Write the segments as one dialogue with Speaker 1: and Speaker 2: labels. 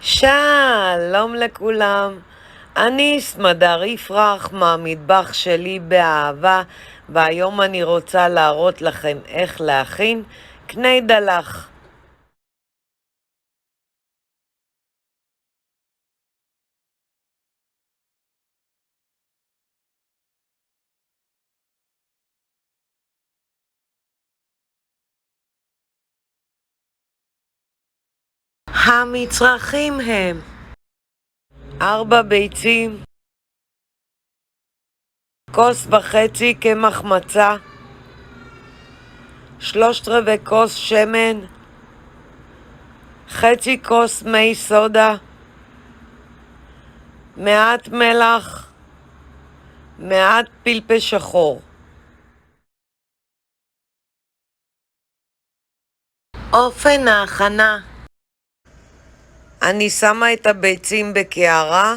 Speaker 1: שלום לכולם, אני סמדר יפרח מהמטבח שלי באהבה, והיום אני רוצה להראות לכם איך להכין קני דלח. המצרכים הם 4 ביצים, 1.5 כוס קמח מצה, 3/4 כוס שמן, חצי כוס מי סודה, מעט מלח, מעט פלפל שחור. אופן ההכנה: אני שמה את הביצים בקערה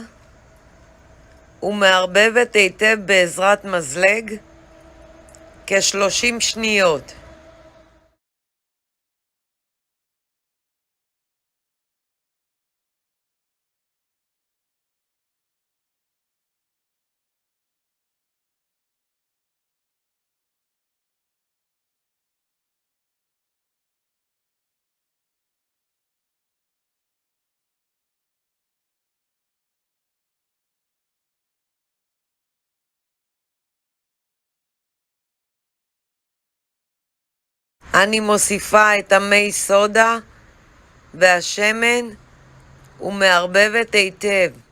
Speaker 1: ומערבבת היטב בעזרת מזלג כ-30 שניות. אני מוסיפה את המי סודה והשמן ומערבבת היטב.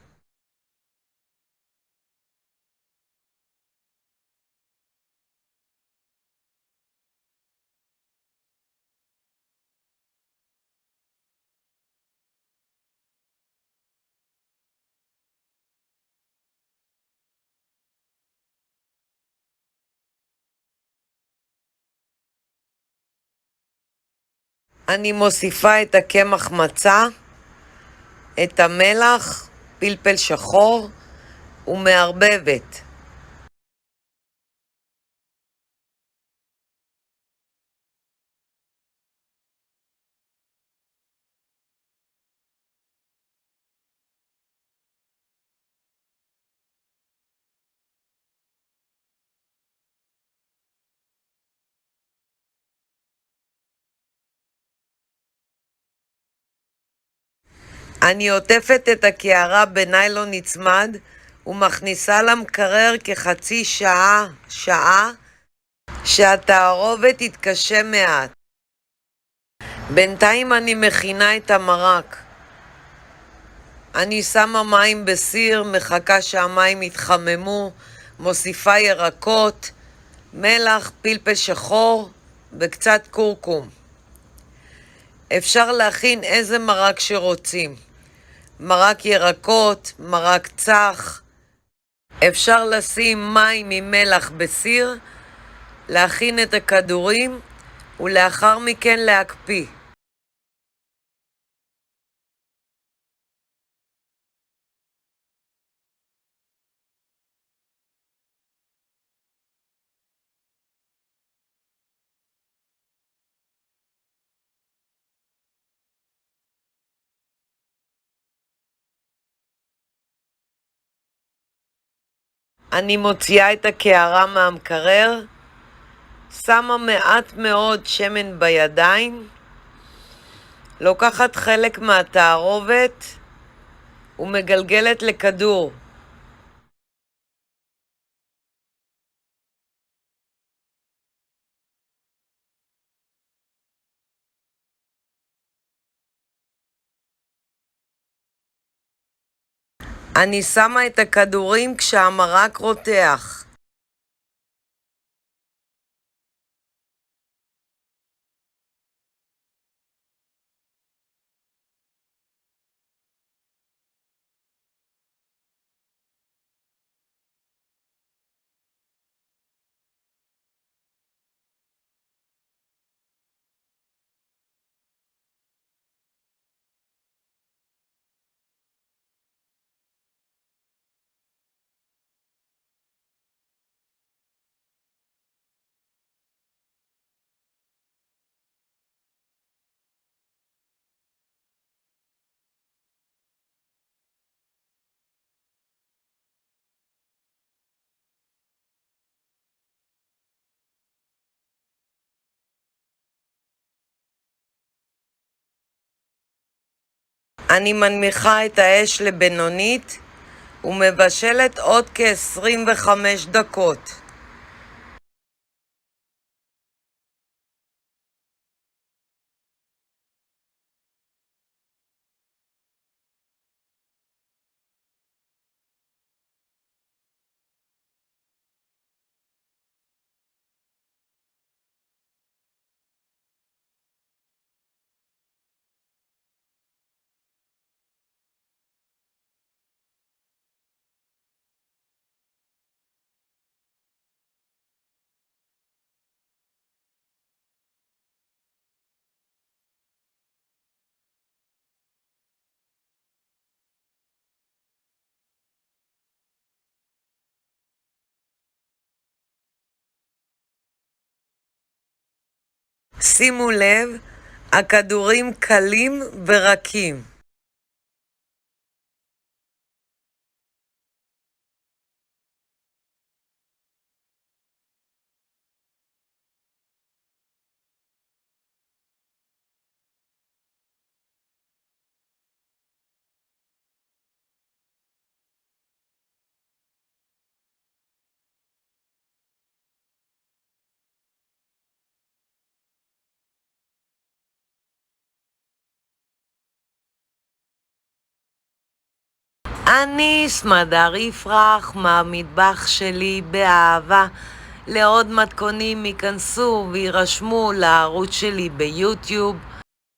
Speaker 1: אני מוסיפה את הקמח מצה, את המלח, פלפל שחור ומערבבת. אני עוטפת את הקערה בניילון נצמד ומכניסה למקרר כחצי שעה, שהתערובת תתקשה מעט. בינתיים אני מכינה את המרק. אני שמה מים בסיר, מחכה שהמים יתחממו, מוסיפה ירקות, מלח, פלפל שחור וקצת קורקום. אפשר להכין איזה מרק שרוצים. מרק ירקות, מרק צח. אפשר לשים מים עם מלח בסיר, להכין את הכדורים ולאחר מכן להקפיא. אני מוציאה את הקערה מהמקרר, שמה מעט מאוד שמן בידיים, לוקחת חלק מהתערובת ומגלגלת לכדור. אני שמה את הכדורים כשהמרק רותח. אני מנמיכה את האש לבינונית ומבשלת עוד כ-25 דקות. שימו לב, הכדורים קלים ורקים. אני סמדר יפרח מהמטבח שלי באהבה. לעוד מתכונים ייכנסו וירשמו לערוץ שלי ביוטיוב.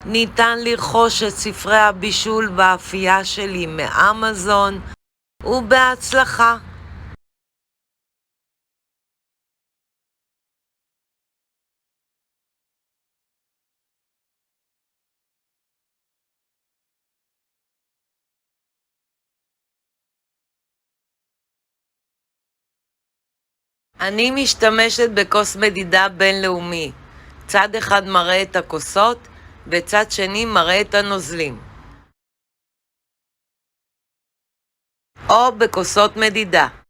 Speaker 1: ניתן לרכוש את ספרי הבישול והאפייה שלי מאמזון, ובהצלחה. אני משתמשת בכוס מדידה בינלאומי. צד אחד מראה את הכוסות וצד שני מראה את הנוזלים. או בכוסות מדידה.